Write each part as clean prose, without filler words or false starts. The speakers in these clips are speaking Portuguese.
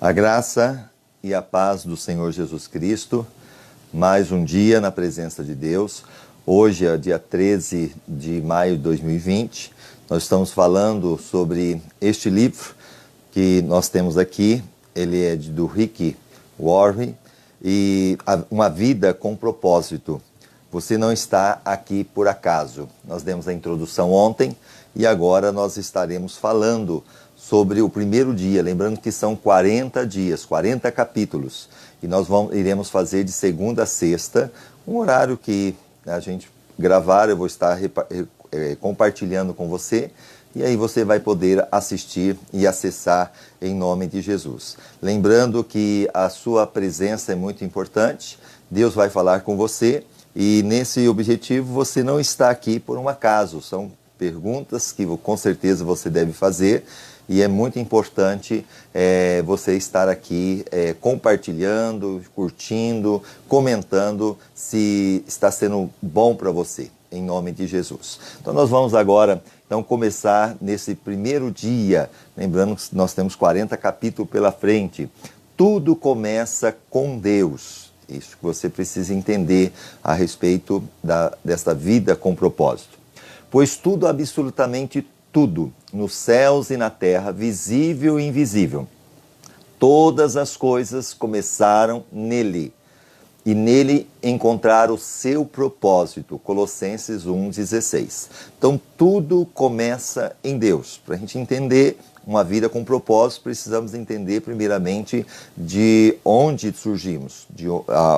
A graça e a paz do Senhor Jesus Cristo, mais um dia na presença de Deus. Hoje é dia 13 de maio de 2020. Nós estamos falando sobre este livro que nós temos aqui. Ele é do Rick Warren e Uma Vida com Propósito. Você não está aqui por acaso. Nós demos a introdução ontem e agora nós estaremos falando sobre o primeiro dia, lembrando que são 40 dias, 40 capítulos, e nós iremos fazer de segunda a sexta, um horário que a gente gravar, eu vou estar compartilhando com você, e aí você vai poder assistir e acessar em nome de Jesus. Lembrando que a sua presença é muito importante, Deus vai falar com você, e nesse objetivo você não está aqui por um acaso, são perguntas que com certeza você deve fazer, e é muito importante você estar aqui compartilhando, curtindo, comentando se está sendo bom para você, em nome de Jesus. Então nós vamos agora começar nesse primeiro dia, lembrando que nós temos 40 capítulos pela frente. Tudo começa com Deus. Isso que você precisa entender a respeito desta vida com propósito. Pois tudo, absolutamente tudo, nos céus e na terra, visível e invisível, todas as coisas começaram nele, e nele encontrar o seu propósito. Colossenses 1,16. Então tudo começa em Deus. Para a gente entender uma vida com propósito, precisamos entender primeiramente de onde surgimos, de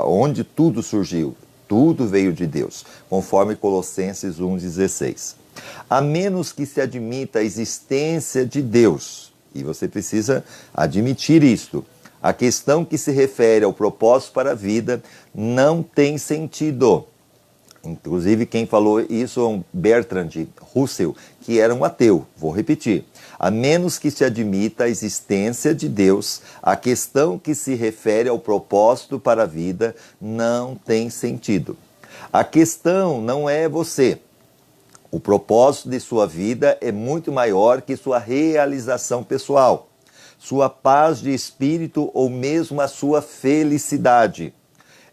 onde tudo surgiu. Tudo veio de Deus, conforme Colossenses 1,16. A menos que se admita a existência de Deus, e você precisa admitir isto, a questão que se refere ao propósito para a vida não tem sentido. Inclusive quem falou isso é um Bertrand Russell, que era um ateu. Vou repetir. A menos que se admita a existência de Deus, a questão que se refere ao propósito para a vida não tem sentido. A questão não é você. O propósito de sua vida é muito maior que sua realização pessoal, sua paz de espírito ou mesmo a sua felicidade.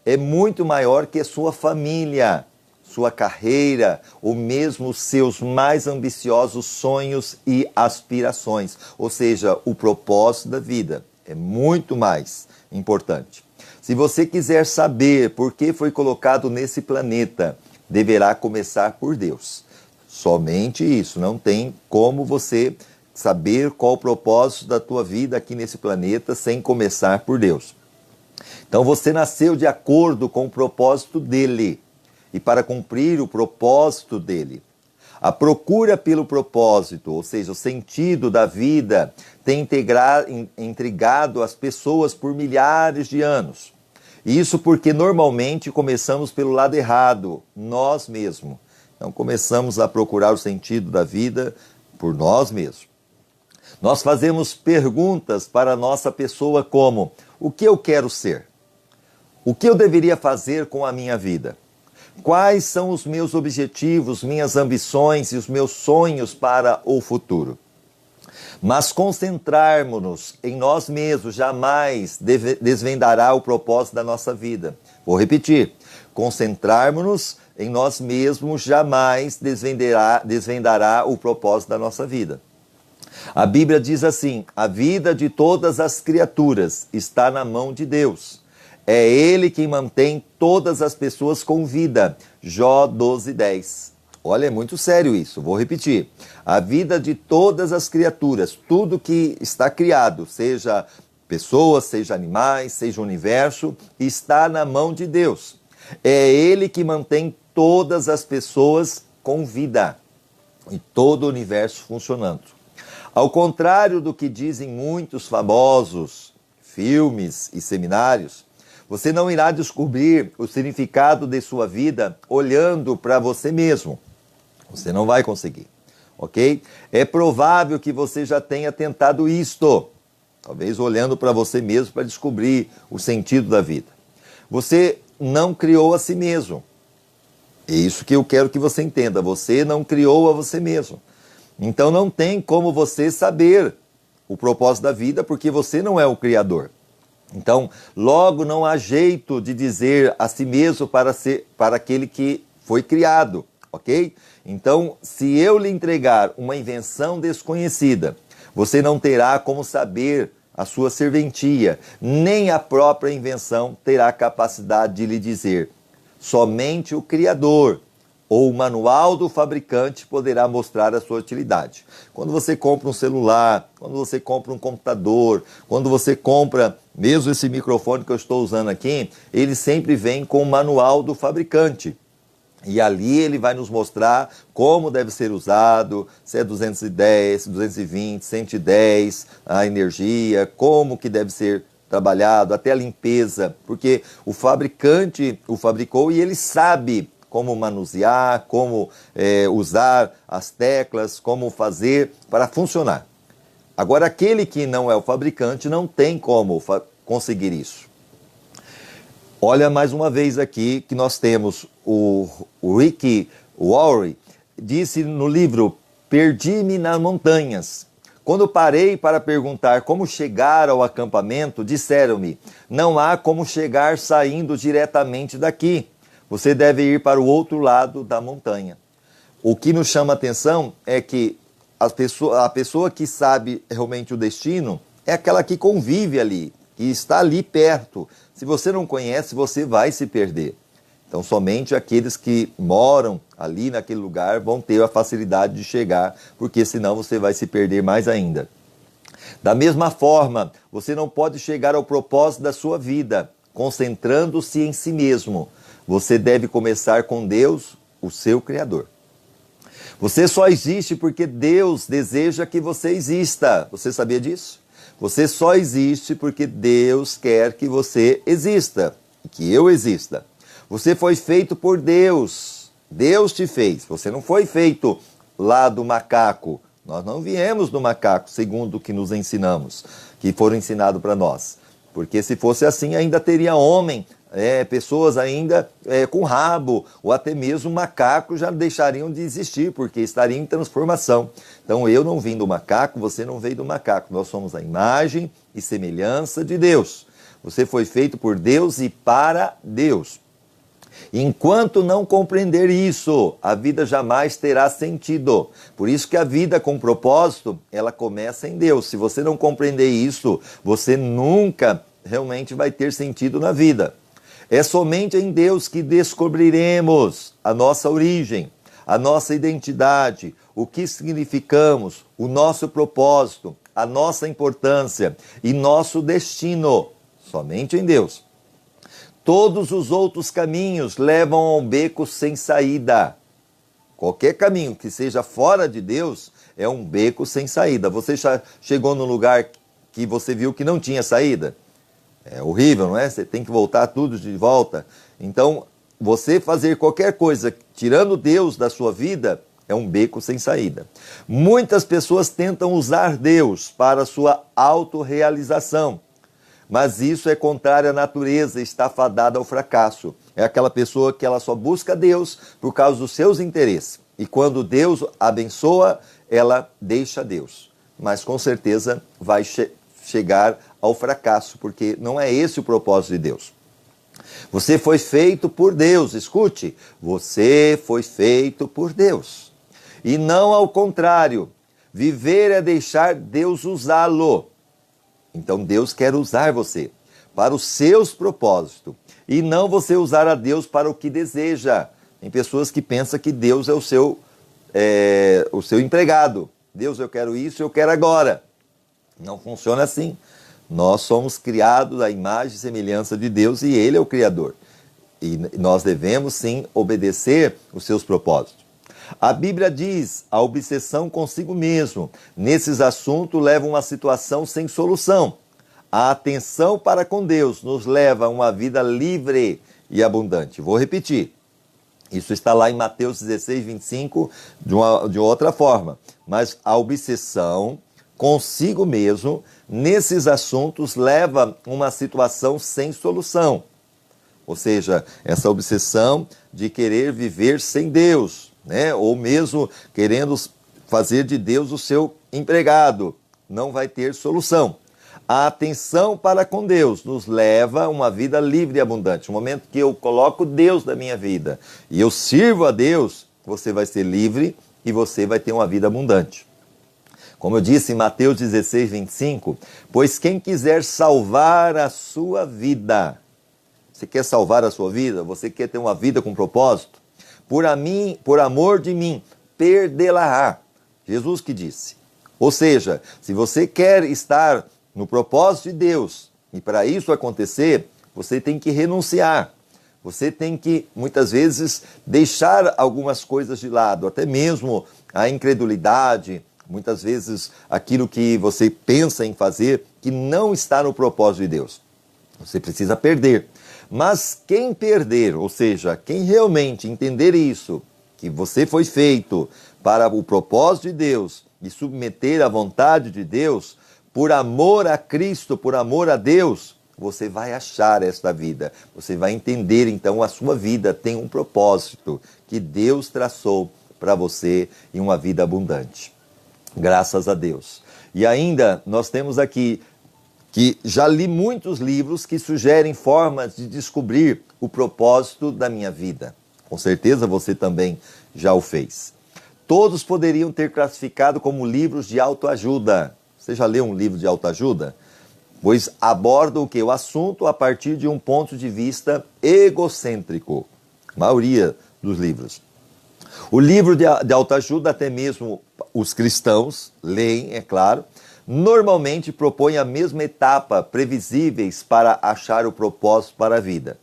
É muito maior que a sua família, sua carreira ou mesmo os seus mais ambiciosos sonhos e aspirações. Ou seja, o propósito da vida é muito mais importante. Se você quiser saber por que foi colocado nesse planeta, deverá começar por Deus. Somente isso, não tem como você saber qual o propósito da tua vida aqui nesse planeta sem começar por Deus. Então você nasceu de acordo com o propósito dele e para cumprir o propósito dele. A procura pelo propósito, ou seja, o sentido da vida, tem intrigado as pessoas por milhares de anos. Isso porque normalmente começamos pelo lado errado, nós mesmos. Então começamos a procurar o sentido da vida por nós mesmos. Nós fazemos perguntas para a nossa pessoa como: o que eu quero ser? O que eu deveria fazer com a minha vida? Quais são os meus objetivos, minhas ambições e os meus sonhos para o futuro? Mas concentrarmos-nos em nós mesmos jamais desvendará o propósito da nossa vida. Vou repetir. Concentrarmos-nos em nós mesmos jamais desvendará o propósito da nossa vida. A Bíblia diz assim: a vida de todas as criaturas está na mão de Deus. É Ele quem mantém todas as pessoas com vida. Jó 12:10. Olha, é muito sério isso, vou repetir. A vida de todas as criaturas, tudo que está criado, seja pessoas, seja animais, seja o universo, está na mão de Deus. É Ele que mantém todas as pessoas com vida e todo o universo funcionando. Ao contrário do que dizem muitos famosos filmes e seminários, você não irá descobrir o significado de sua vida olhando para você mesmo. Você não vai conseguir, ok? É provável que você já tenha tentado isto, talvez olhando para você mesmo para descobrir o sentido da vida. Você não criou a si mesmo. É isso que eu quero que você entenda. Você não criou a você mesmo. Então não tem como você saber o propósito da vida, porque você não é o Criador. Então, logo não há jeito de dizer a si mesmo para aquele que foi criado, ok? Então, se eu lhe entregar uma invenção desconhecida, você não terá como saber a sua serventia, nem a própria invenção terá capacidade de lhe dizer. Somente o Criador ou o manual do fabricante poderá mostrar a sua utilidade. Quando você compra um celular, quando você compra um computador, quando você compra mesmo esse microfone que eu estou usando aqui, ele sempre vem com o manual do fabricante. E ali ele vai nos mostrar como deve ser usado, se é 210, 220, 110, a energia, como que deve ser trabalhado, até a limpeza, porque o fabricante o fabricou e ele sabe como manusear, como usar as teclas, como fazer para funcionar. Agora, aquele que não é o fabricante não tem como conseguir isso. Olha mais uma vez aqui que nós temos o Rick Warren, disse no livro Perdi-me nas Montanhas. Quando parei para perguntar como chegar ao acampamento, disseram-me, não há como chegar saindo diretamente daqui. Você deve ir para o outro lado da montanha. O que nos chama a atenção é que a pessoa que sabe realmente o destino é aquela que convive ali, que está ali perto. Se você não conhece, você vai se perder. Então, somente aqueles que moram ali naquele lugar vão ter a facilidade de chegar, porque senão você vai se perder mais ainda. Da mesma forma, você não pode chegar ao propósito da sua vida, concentrando-se em si mesmo. Você deve começar com Deus, o seu Criador. Você só existe porque Deus deseja que você exista. Você sabia disso? Você só existe porque Deus quer que você exista, que eu exista. Você foi feito por Deus. Deus te fez. Você não foi feito lá do macaco. Nós não viemos do macaco, segundo o que nos ensinamos, que foram ensinados para nós. Porque se fosse assim, ainda teria homem, pessoas ainda com rabo, ou até mesmo macacos já deixariam de existir, porque estariam em transformação. Então eu não vim do macaco, você não veio do macaco. Nós somos a imagem e semelhança de Deus. Você foi feito por Deus e para Deus. Enquanto não compreender isso, a vida jamais terá sentido. Por isso que a vida com propósito, ela começa em Deus. Se você não compreender isso, você nunca realmente vai ter sentido na vida. É somente em Deus que descobriremos a nossa origem, a nossa identidade, o que significamos, o nosso propósito, a nossa importância e nosso destino. Somente em Deus. Todos os outros caminhos levam a um beco sem saída. Qualquer caminho que seja fora de Deus é um beco sem saída. Você já chegou num lugar que você viu que não tinha saída? É horrível, não é? Você tem que voltar tudo de volta. Então, você fazer qualquer coisa tirando Deus da sua vida é um beco sem saída. Muitas pessoas tentam usar Deus para sua autorrealização. Mas isso é contrário à natureza, está fadada ao fracasso. É aquela pessoa que ela só busca Deus por causa dos seus interesses. E quando Deus abençoa, ela deixa Deus. Mas com certeza vai chegar ao fracasso, porque não é esse o propósito de Deus. Você foi feito por Deus, escute. Você foi feito por Deus. E não ao contrário. Viver é deixar Deus usá-lo. Então Deus quer usar você para os seus propósitos e não você usar a Deus para o que deseja. Tem pessoas que pensam que Deus é o seu empregado. Deus, eu quero isso, eu quero agora. Não funciona assim. Nós somos criados à imagem e semelhança de Deus e Ele é o Criador. E nós devemos sim obedecer os seus propósitos. A Bíblia diz, a obsessão consigo mesmo, nesses assuntos leva a uma situação sem solução. A atenção para com Deus nos leva a uma vida livre e abundante. Vou repetir, isso está lá em Mateus 16, 25, de outra forma. Mas a obsessão consigo mesmo, nesses assuntos, leva a uma situação sem solução. Ou seja, essa obsessão de querer viver sem Deus, né? Ou mesmo querendo fazer de Deus o seu empregado. não vai ter solução. A atenção para com Deus nos leva a uma vida livre e abundante. No momento que eu coloco Deus na minha vida e eu sirvo a Deus, você vai ser livre e você vai ter uma vida abundante. Como eu disse em Mateus 16, 25, pois quem quiser salvar a sua vida, você quer salvar a sua vida? Você quer ter uma vida com propósito? Por amor de mim, perdê-la-á. Jesus que disse. Ou seja, se você quer estar no propósito de Deus, e para isso acontecer, você tem que renunciar. Você tem que, muitas vezes, deixar algumas coisas de lado, até mesmo a incredulidade, muitas vezes aquilo que você pensa em fazer, que não está no propósito de Deus. Você precisa perder. Mas quem perder, ou seja, quem realmente entender isso, que você foi feito para o propósito de Deus e submeter à vontade de Deus, por amor a Cristo, por amor a Deus, você vai achar esta vida. Você vai entender, então, a sua vida tem um propósito que Deus traçou para você em uma vida abundante. Graças a Deus. E ainda nós temos aqui que já li muitos livros que sugerem formas de descobrir o propósito da minha vida. Com certeza você também já o fez. Todos poderiam ter classificado como livros de autoajuda. Você já leu um livro de autoajuda? Pois aborda o quê? O assunto a partir de um ponto de vista egocêntrico. A maioria dos livros. O livro de autoajuda, até mesmo os cristãos leem, é claro, normalmente propõe a mesma etapa previsíveis para achar o propósito para a vida.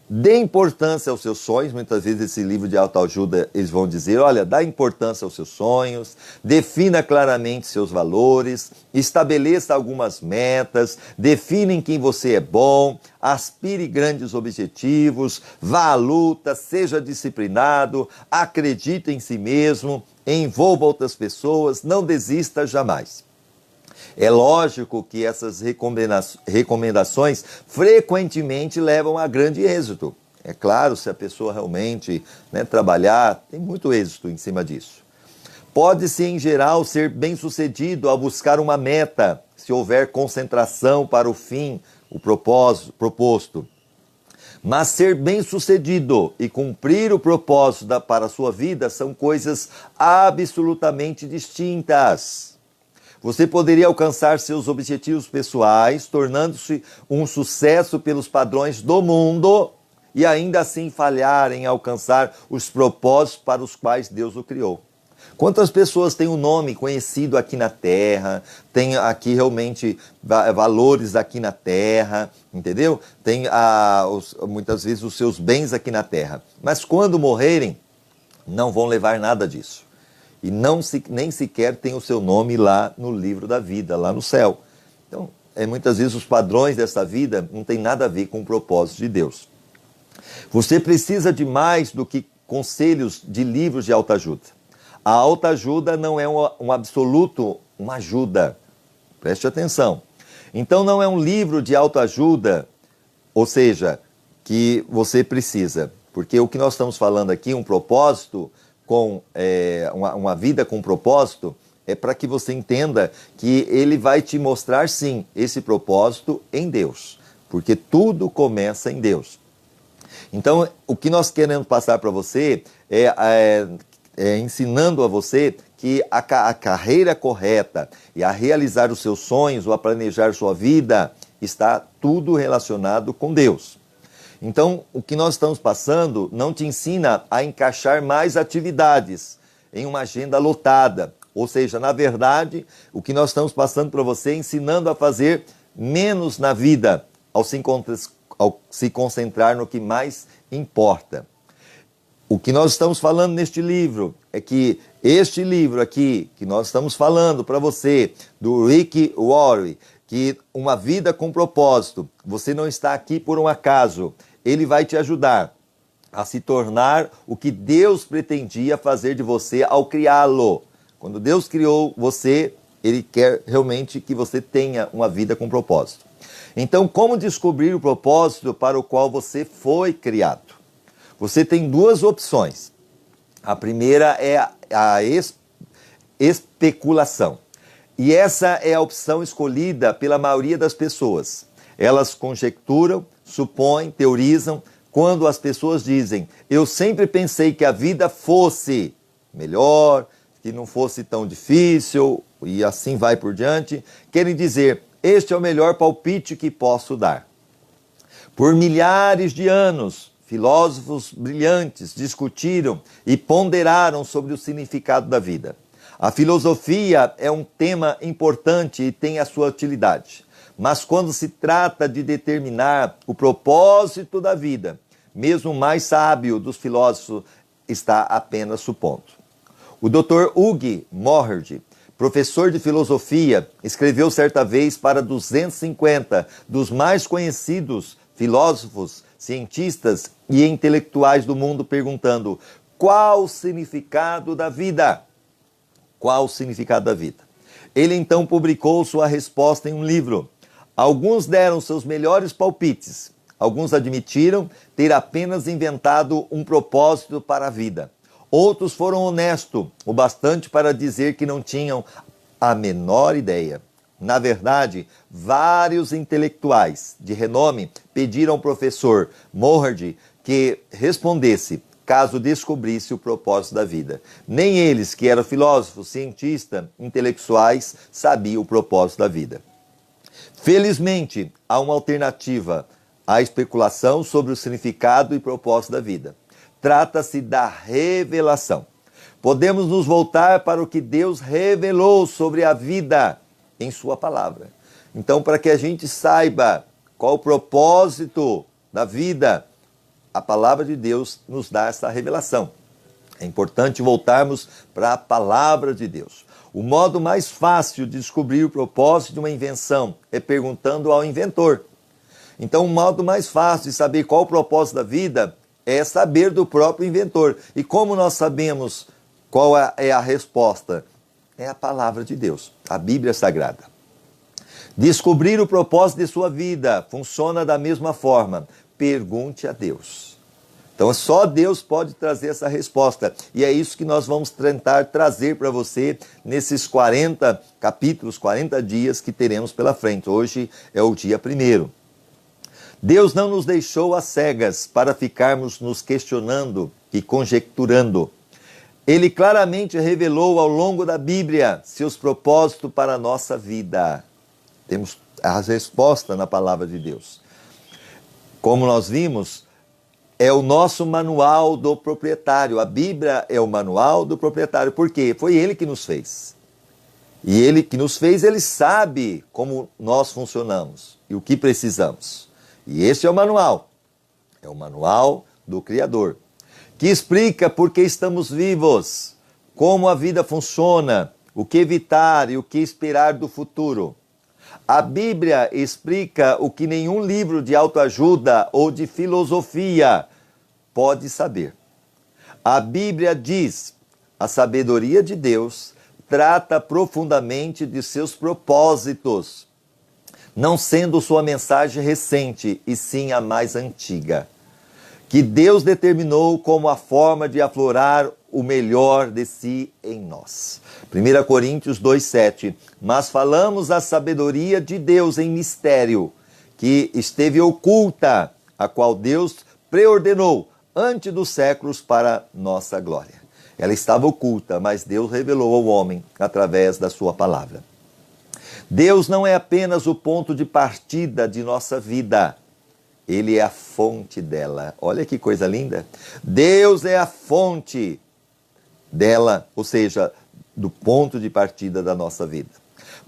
Dê importância aos seus sonhos. Muitas vezes esse livro de autoajuda, eles vão dizer, olha, dá importância aos seus sonhos, defina claramente seus valores, estabeleça algumas metas, defina em quem você é bom, aspire grandes objetivos, vá à luta, seja disciplinado, acredite em si mesmo, envolva outras pessoas, não desista jamais. É lógico que essas recomendações frequentemente levam a grande êxito. É claro, se a pessoa realmente trabalhar, tem muito êxito em cima disso. Pode-se, em geral, ser bem-sucedido ao buscar uma meta, se houver concentração para o fim, o proposto. Mas ser bem-sucedido e cumprir o propósito para a sua vida são coisas absolutamente distintas. Você poderia alcançar seus objetivos pessoais, tornando-se um sucesso pelos padrões do mundo e ainda assim falhar em alcançar os propósitos para os quais Deus o criou. Quantas pessoas têm um nome conhecido aqui na Terra, tem aqui realmente valores aqui na Terra, entendeu? Tem muitas vezes os seus bens aqui na Terra, mas quando morrerem, não vão levar nada disso. E nem sequer tem o seu nome lá no livro da vida, lá no céu. Então, muitas vezes os padrões dessa vida não tem nada a ver com o propósito de Deus. Você precisa de mais do que conselhos de livros de autoajuda. A autoajuda não é um absoluto, uma ajuda. Preste atenção. Então não é um livro de autoajuda, ou seja, que você precisa. Porque o que nós estamos falando aqui, um propósito, uma vida com propósito, é para que você entenda que ele vai te mostrar, sim, esse propósito em Deus. Porque tudo começa em Deus. Então, o que nós queremos passar para você é ensinando a você que a carreira correta e a realizar os seus sonhos ou a planejar sua vida está tudo relacionado com Deus. Então, o que nós estamos passando não te ensina a encaixar mais atividades em uma agenda lotada. Ou seja, na verdade, o que nós estamos passando para você é ensinando a fazer menos na vida, ao se concentrar no que mais importa. O que nós estamos falando neste livro é que este livro aqui, que nós estamos falando para você, do Rick Warren, que uma vida com propósito, você não está aqui por um acaso, ele vai te ajudar a se tornar o que Deus pretendia fazer de você ao criá-lo. Quando Deus criou você, ele quer realmente que você tenha uma vida com propósito. Então, como descobrir o propósito para o qual você foi criado? Você tem duas opções. A primeira é a especulação. E essa é a opção escolhida pela maioria das pessoas. Elas conjecturam, supõem, teorizam, quando as pessoas dizem: eu sempre pensei que a vida fosse melhor, que não fosse tão difícil, e assim vai por diante. Querem dizer: este é o melhor palpite que posso dar. Por milhares de anos, filósofos brilhantes discutiram e ponderaram sobre o significado da vida. A filosofia é um tema importante e tem a sua utilidade. Mas quando se trata de determinar o propósito da vida, mesmo o mais sábio dos filósofos está apenas supondo. O Dr. Hugh Moherty, professor de filosofia, escreveu certa vez para 250 dos mais conhecidos filósofos, cientistas e intelectuais do mundo, perguntando: qual o significado da vida? Qual o significado da vida? Ele então publicou sua resposta em um livro. Alguns deram seus melhores palpites. Alguns admitiram ter apenas inventado um propósito para a vida. Outros foram honestos o bastante para dizer que não tinham a menor ideia. Na verdade, vários intelectuais de renome pediram ao professor Moherty que respondesse caso descobrisse o propósito da vida. Nem eles, que eram filósofos, cientistas, intelectuais, sabiam o propósito da vida. Felizmente, há uma alternativa à especulação sobre o significado e propósito da vida. Trata-se da revelação. Podemos nos voltar para o que Deus revelou sobre a vida em sua palavra. Então, para que a gente saiba qual o propósito da vida, a palavra de Deus nos dá essa revelação. É importante voltarmos para a palavra de Deus. O modo mais fácil de descobrir o propósito de uma invenção é perguntando ao inventor. Então, o modo mais fácil de saber qual o propósito da vida é saber do próprio inventor. E como nós sabemos qual é a resposta? É a palavra de Deus, a Bíblia Sagrada. Descobrir o propósito de sua vida funciona da mesma forma. Pergunte a Deus. Então, só Deus pode trazer essa resposta. E é isso que nós vamos tentar trazer para você nesses 40 capítulos, 40 dias que teremos pela frente. Hoje é o dia 1º. Deus não nos deixou às cegas para ficarmos nos questionando e conjecturando. Ele claramente revelou ao longo da Bíblia seus propósitos para a nossa vida. Temos a resposta na palavra de Deus. Como nós vimos, é o nosso manual do proprietário. A Bíblia é o manual do proprietário. Por quê? Foi ele que nos fez. E ele que nos fez, ele sabe como nós funcionamos e o que precisamos. E esse é o manual. É o manual do Criador, que explica por que estamos vivos, como a vida funciona, o que evitar e o que esperar do futuro. A Bíblia explica o que nenhum livro de autoajuda ou de filosofia pode saber. A Bíblia diz: a sabedoria de Deus trata profundamente de seus propósitos, não sendo sua mensagem recente, e sim a mais antiga, que Deus determinou como a forma de aflorar o melhor de si em nós. 1 Coríntios 2,7. Mas falamos a sabedoria de Deus em mistério, que esteve oculta, a qual Deus preordenou antes dos séculos para nossa glória. Ela estava oculta, mas Deus revelou ao homem através da sua palavra. Deus não é apenas o ponto de partida de nossa vida. Ele é a fonte dela. Olha que coisa linda. Deus é a fonte dela, ou seja, do ponto de partida da nossa vida.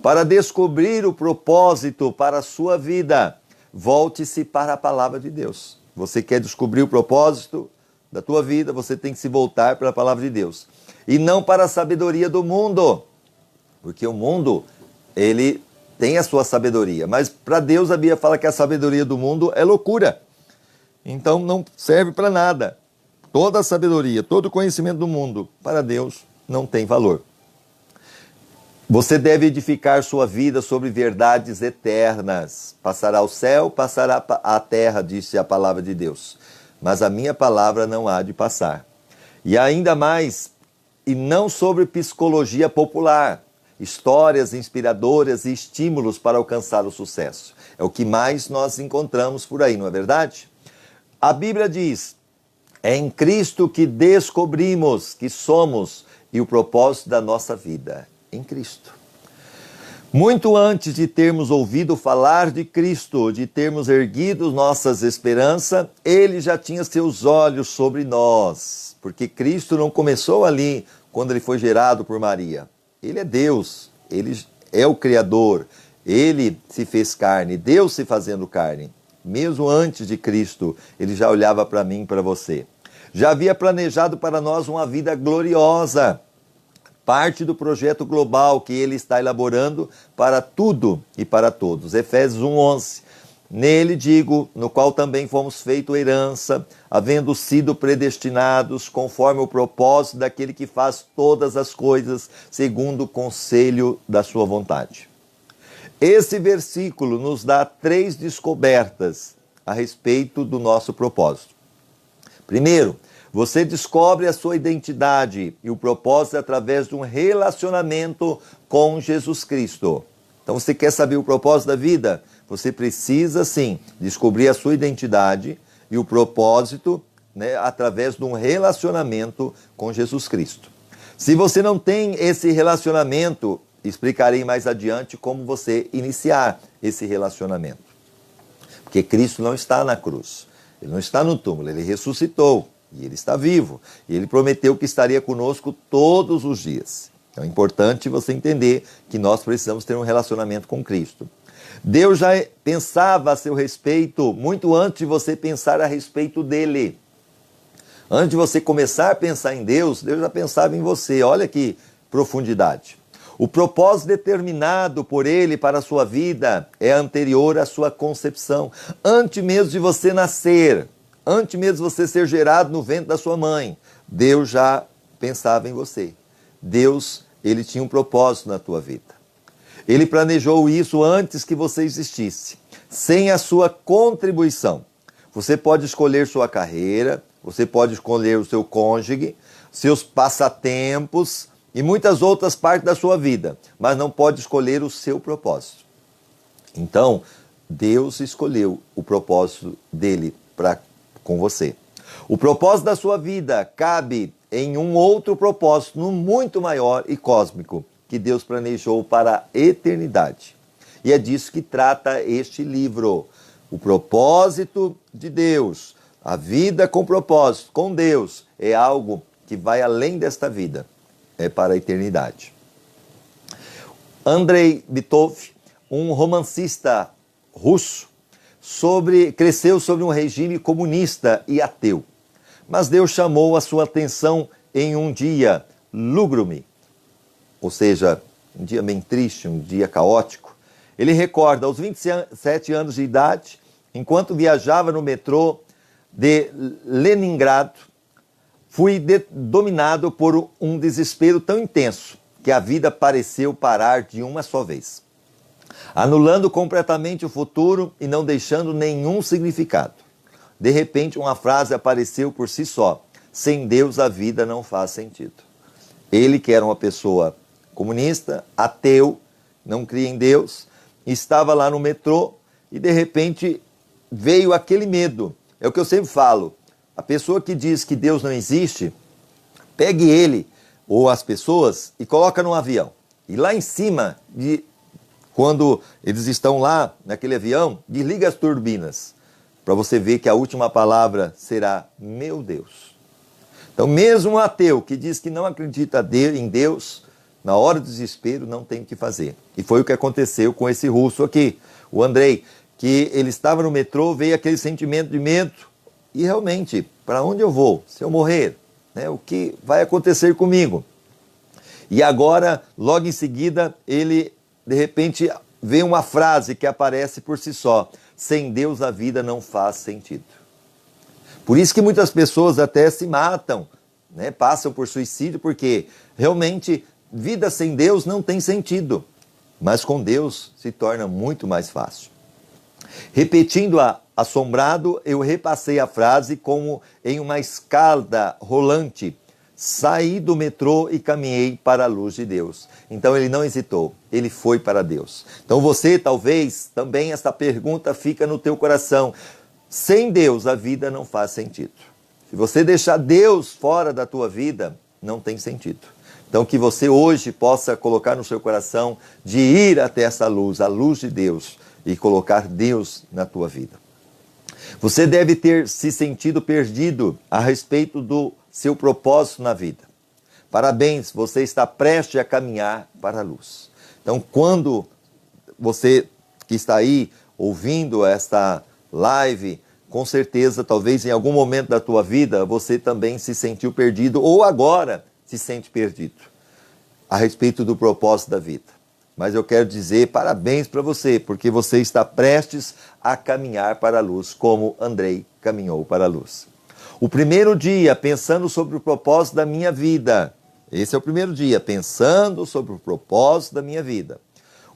Para descobrir o propósito para a sua vida, volte-se para a palavra de Deus. Você quer descobrir o propósito da tua vida, você tem que se voltar para a palavra de Deus. E não para a sabedoria do mundo. Porque o mundo, ele tem a sua sabedoria. Mas para Deus a Bíblia fala que a sabedoria do mundo é loucura. Então não serve para nada. Toda a sabedoria, todo o conhecimento do mundo, para Deus não tem valor. Você deve edificar sua vida sobre verdades eternas. Passará o céu, passará a terra, disse a palavra de Deus. Mas a minha palavra não há de passar. E ainda mais, e não sobre psicologia popular, histórias inspiradoras e estímulos para alcançar o sucesso. É o que mais nós encontramos por aí, não é verdade? A Bíblia diz: é em Cristo que descobrimos que somos e o propósito da nossa vida. Em Cristo. Muito antes de termos ouvido falar de Cristo, de termos erguido nossas esperanças, Ele já tinha seus olhos sobre nós. Porque Cristo não começou ali quando Ele foi gerado por Maria. Ele é Deus, Ele é o Criador, Ele se fez carne, Deus se fazendo carne. Mesmo antes de Cristo, Ele já olhava para mim e para você. Já havia planejado para nós uma vida gloriosa. Parte do projeto global que Ele está elaborando para tudo e para todos. Efésios 1:11. Nele digo, no qual também fomos feito herança, havendo sido predestinados conforme o propósito daquele que faz todas as coisas segundo o conselho da sua vontade. Esse versículo nos dá 3 descobertas a respeito do nosso propósito. Primeiro, você descobre a sua identidade e o propósito através de um relacionamento com Jesus Cristo. Então, você quer saber o propósito da vida? Você precisa, sim, descobrir a sua identidade e o propósito, né, através de um relacionamento com Jesus Cristo. Se você não tem esse relacionamento, explicarei mais adiante como você iniciar esse relacionamento. Porque Cristo não está na cruz, Ele não está no túmulo, Ele ressuscitou. E Ele está vivo. E Ele prometeu que estaria conosco todos os dias. Então é importante você entender que nós precisamos ter um relacionamento com Cristo. Deus já pensava a seu respeito muito antes de você pensar a respeito dEle. Antes de você começar a pensar em Deus, Deus já pensava em você. Olha que profundidade. O propósito determinado por Ele para a sua vida é anterior à sua concepção. Antes mesmo de você nascer, antes mesmo de você ser gerado no ventre da sua mãe, Deus já pensava em você. Deus, Ele tinha um propósito na tua vida. Ele planejou isso antes que você existisse, sem a sua contribuição. Você pode escolher sua carreira, você pode escolher o seu cônjuge, seus passatempos e muitas outras partes da sua vida, mas não pode escolher o seu propósito. Então, Deus escolheu o propósito dele com você. O propósito da sua vida cabe em um outro propósito, muito maior e cósmico, que Deus planejou para a eternidade. E é disso que trata este livro. O propósito de Deus, a vida com propósito, com Deus, é algo que vai além desta vida, é para a eternidade. Andrei Bitov, um romancista russo, cresceu sobre um regime comunista e ateu. Mas Deus chamou a sua atenção em um dia lúgubre, ou seja, um dia bem triste, um dia caótico. Ele recorda, aos 27 anos de idade, enquanto viajava no metrô de Leningrado, fui dominado por um desespero tão intenso que a vida pareceu parar de uma só vez, anulando completamente o futuro e não deixando nenhum significado. De repente, uma frase apareceu por si só: sem Deus a vida não faz sentido. Ele, que era uma pessoa comunista, ateu, não cria em Deus, estava lá no metrô e de repente veio aquele medo. É o que eu sempre falo: a pessoa que diz que Deus não existe, pegue ele ou as pessoas e coloca num avião. E lá em cima, quando eles estão lá naquele avião, desliga as turbinas, para você ver que a última palavra será meu Deus. Então, mesmo um ateu que diz que não acredita em Deus, na hora do desespero não tem o que fazer. E foi o que aconteceu com esse russo aqui, o Andrei, que ele estava no metrô, veio aquele sentimento de medo, e realmente, para onde eu vou? Se eu morrer, né, o que vai acontecer comigo? E agora, logo em seguida, ele, de repente, vê uma frase que aparece por si só: sem Deus a vida não faz sentido. Por isso que muitas pessoas até se matam, né, passam por suicídio, porque realmente vida sem Deus não tem sentido. Mas com Deus se torna muito mais fácil. Repetindo-a assombrado, eu repassei a frase como em uma escada rolante, saí do metrô e caminhei para a luz de Deus. Então ele não hesitou, ele foi para Deus. Então você, talvez, também essa pergunta fica no teu coração. Sem Deus, a vida não faz sentido. Se você deixar Deus fora da tua vida, não tem sentido. Então que você hoje possa colocar no seu coração de ir até essa luz, a luz de Deus, e colocar Deus na tua vida. Você deve ter se sentido perdido a respeito do seu propósito na vida. Parabéns, você está prestes a caminhar para a luz. Então, quando você que está aí ouvindo esta live, com certeza, talvez em algum momento da tua vida, você também se sentiu perdido, ou agora se sente perdido, a respeito do propósito da vida. Mas eu quero dizer parabéns para você, porque você está prestes a caminhar para a luz, como Andrei caminhou para a luz. O primeiro dia, pensando sobre o propósito da minha vida. Esse é o primeiro dia, pensando sobre o propósito da minha vida.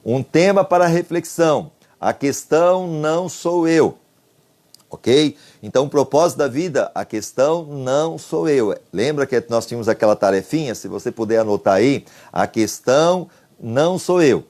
Um tema para reflexão. A questão não sou eu. Ok? Então, o propósito da vida, a questão não sou eu. Lembra que nós tínhamos aquela tarefinha? Se você puder anotar aí, a questão não sou eu.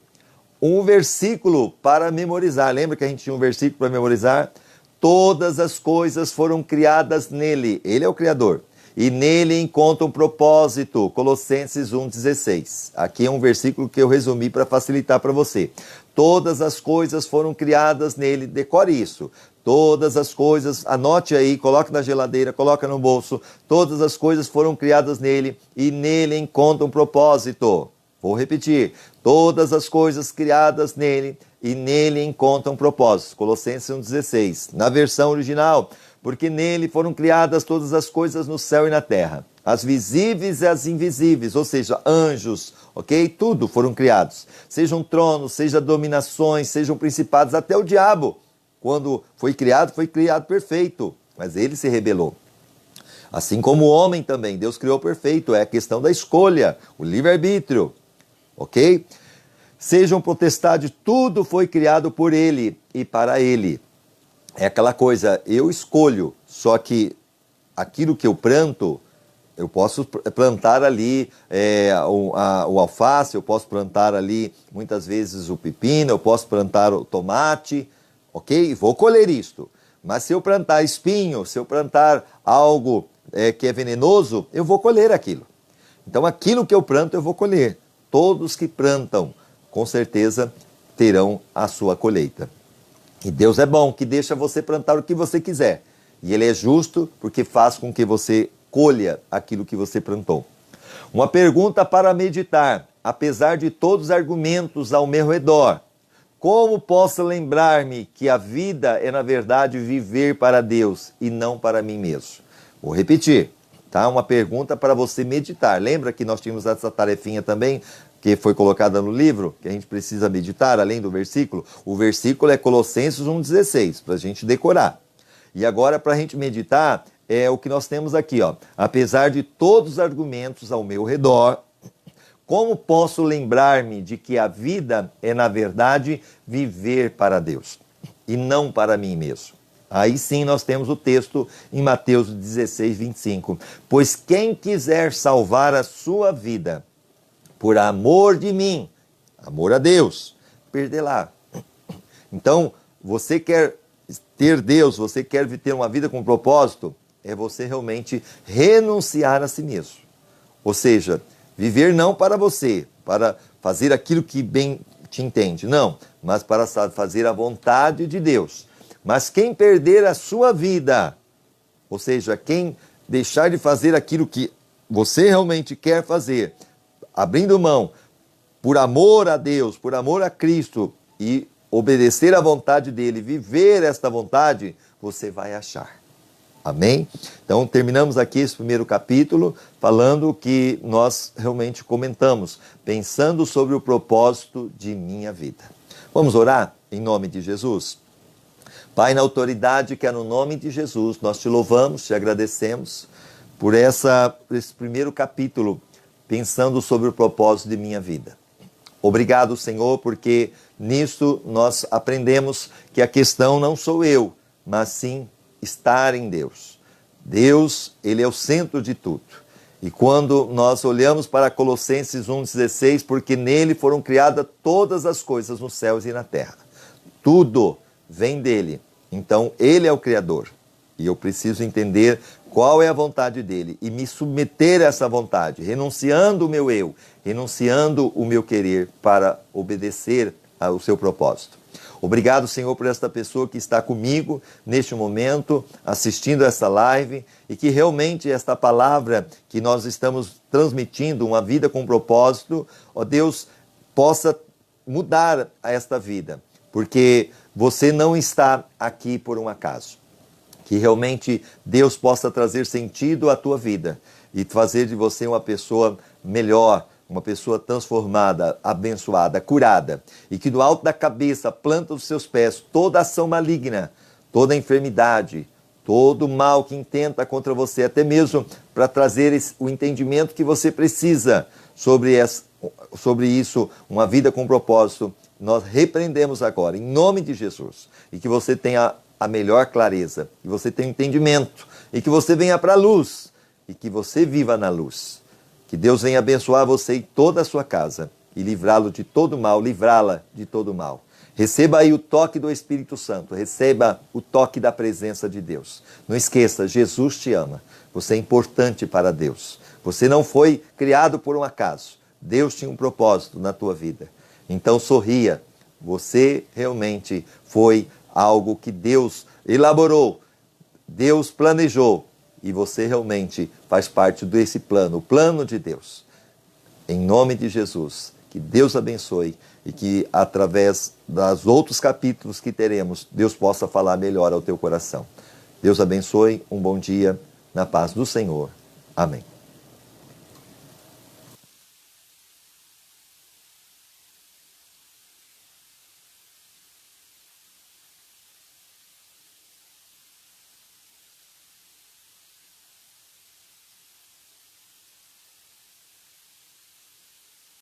Um versículo para memorizar. Lembra que a gente tinha um versículo para memorizar? Todas as coisas foram criadas nele. Ele é o Criador. E nele encontra um propósito. Colossenses 1,16. Aqui é um versículo que eu resumi para facilitar para você. Todas as coisas foram criadas nele. Decore isso. Todas as coisas, anote aí, coloque na geladeira, coloque no bolso. Todas as coisas foram criadas nele e nele encontra um propósito. Vou repetir, todas as coisas criadas nele e nele encontram propósitos. Colossenses 1,16. Na versão original, porque nele foram criadas todas as coisas no céu e na terra. As visíveis e as invisíveis, ou seja, anjos, ok? Tudo foram criados. Sejam tronos, sejam dominações, sejam principados, até o diabo. Quando foi criado perfeito, mas ele se rebelou. Assim como o homem também, Deus criou perfeito, é a questão da escolha, o livre-arbítrio. Ok? Sejam potestade, tudo foi criado por ele e para ele. É aquela coisa, eu escolho, só que aquilo que eu planto, eu posso plantar ali o alface, eu posso plantar ali muitas vezes o pepino, eu posso plantar o tomate, ok? Vou colher isto. Mas se eu plantar espinho, se eu plantar algo que é venenoso, eu vou colher aquilo. Então aquilo que eu planto, eu vou colher. Todos que plantam, com certeza, terão a sua colheita. E Deus é bom, que deixa você plantar o que você quiser. E Ele é justo, porque faz com que você colha aquilo que você plantou. Uma pergunta para meditar. Apesar de todos os argumentos ao meu redor, como posso lembrar-me que a vida é, na verdade, viver para Deus e não para mim mesmo? Vou repetir. Tá? Uma pergunta para você meditar. Lembra que nós tínhamos essa tarefinha também, que foi colocada no livro, que a gente precisa meditar, além do versículo? O versículo é Colossenses 1,16, para a gente decorar. E agora, para a gente meditar, é o que nós temos aqui, ó. Apesar de todos os argumentos ao meu redor, como posso lembrar-me de que a vida é, na verdade, viver para Deus e não para mim mesmo? Aí sim nós temos o texto em Mateus 16, 25. Pois quem quiser salvar a sua vida por amor de mim, amor a Deus, perderá. Então, você quer ter Deus, você quer ter uma vida com propósito, é você realmente renunciar a si mesmo. Ou seja, viver não para você, para fazer aquilo que bem te entende, não, mas para fazer a vontade de Deus. Mas quem perder a sua vida, ou seja, quem deixar de fazer aquilo que você realmente quer fazer, abrindo mão por amor a Deus, por amor a Cristo e obedecer à vontade dele, viver esta vontade, você vai achar. Amém? Então terminamos aqui esse primeiro capítulo falando que nós realmente comentamos, pensando sobre o propósito de minha vida. Vamos orar em nome de Jesus? Pai, na autoridade que é no nome de Jesus, nós te louvamos, te agradecemos por esse primeiro capítulo, pensando sobre o propósito de minha vida. Obrigado, Senhor, porque nisso nós aprendemos que a questão não sou eu, mas sim estar em Deus. Deus, Ele é o centro de tudo. E quando nós olhamos para Colossenses 1,16, porque nele foram criadas todas as coisas nos céus e na terra. Tudo vem dele. Então, ele é o Criador. E eu preciso entender qual é a vontade dele e me submeter a essa vontade, renunciando o meu eu, renunciando o meu querer para obedecer ao seu propósito. Obrigado, Senhor, por esta pessoa que está comigo neste momento, assistindo essa live, e que realmente esta palavra que nós estamos transmitindo, uma vida com propósito, ó Deus, possa mudar esta vida, porque você não está aqui por um acaso. Que realmente Deus possa trazer sentido à tua vida e fazer de você uma pessoa melhor, uma pessoa transformada, abençoada, curada. E que do alto da cabeça, planta dos seus pés, toda ação maligna, toda enfermidade, todo mal que intenta contra você, até mesmo para trazer o entendimento que você precisa sobre isso, uma vida com propósito, nós repreendemos agora, em nome de Jesus. E que você tenha a melhor clareza, que você tenha entendimento, e que você venha para a luz, e que você viva na luz. Que Deus venha abençoar você e toda a sua casa, e livrá-lo de todo mal, livrá-la de todo mal. Receba aí o toque do Espírito Santo, receba o toque da presença de Deus. Não esqueça, Jesus te ama, você é importante para Deus. Você não foi criado por um acaso, Deus tinha um propósito na tua vida. Então sorria, você realmente foi algo que Deus elaborou, Deus planejou, e você realmente faz parte desse plano, o plano de Deus. Em nome de Jesus, que Deus abençoe e que através dos outros capítulos que teremos, Deus possa falar melhor ao teu coração. Deus abençoe, um bom dia, na paz do Senhor. Amém.